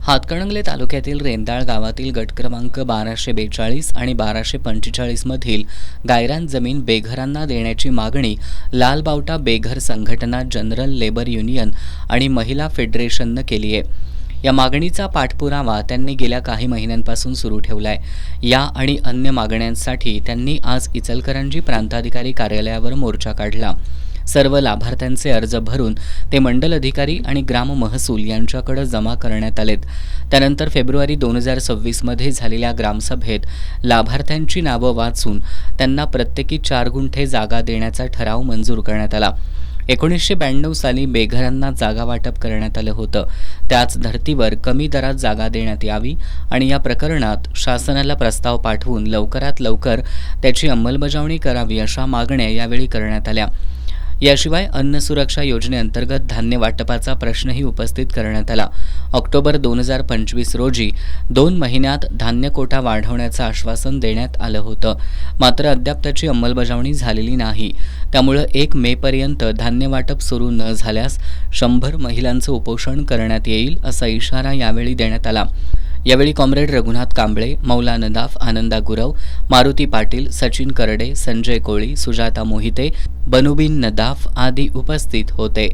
हातकणंगले तालुक्यातील रेंदाळ गावातील गट क्रमांक 1242 आणि 1245 मधील गायरान जमीन बेघरांना देण्याची मागणी लाल बावटा बेघर संघटना, जनरल लेबर युनियन आणि महिला फेडरेशननं केली आहे. या मागणीचा पाठपुरावा त्यांनी गेल्या काही महिन्यांपासून सुरू ठेवलाय. या आणि अन्य मागण्यांसाठी त्यांनी आज इचलकरंजी प्रांताधिकारी कार्यालयावर मोर्चा काढला. सर्व लाभार्थ्यांचे अर्ज भरून ते मंडल अधिकारी आणि ग्राम महसूल यांच्याकडे जमा करण्यात आलेत. त्यानंतर फेब्रुवारी 2026 मध्ये झालेल्या ग्रामसभेत लाभार्थ्यांची नावं वाचून त्यांना प्रत्येकी 4 गुंठे जागा देण्याचा ठराव मंजूर करण्यात आला. 1992 साली बेघरांना जागा वाटप करण्यात आलं होतं. त्याच धर्तीवर कमी दरात जागा देण्यात यावी आणि या प्रकरणात शासनाला प्रस्ताव पाठवून लवकरात लवकर त्याची अंमलबजावणी करावी अशा मागण्या यावेळी करण्यात आल्या. याशिवाय अन्न सुरक्षा योजनेअंतर्गत धान्य वाटपाचा प्रश्नही उपस्थित करण्यात आला. ऑक्टोबर 2025 रोजी 2 महिन्यात धान्य कोटा वाढवण्याचं आश्वासन देण्यात आलं होतं. मात्र अद्याप त्याची अंमलबजावणी झालेली नाही. त्यामुळे 1 मेपर्यंत धान्य वाटप सुरू न झाल्यास 100 महिलांचं उपोषण करण्यात येईल असा इशारा यावेळी देण्यात आला. यावेळी कॉम्रेड रघुनाथ कांबळे, मौला नदाफ, आनंदा गुरव, मारुती पाटील, सचिन करडे, संजय कोळी, सुजाता मोहिते, बनुबिन नदाफ आदी उपस्थित होते.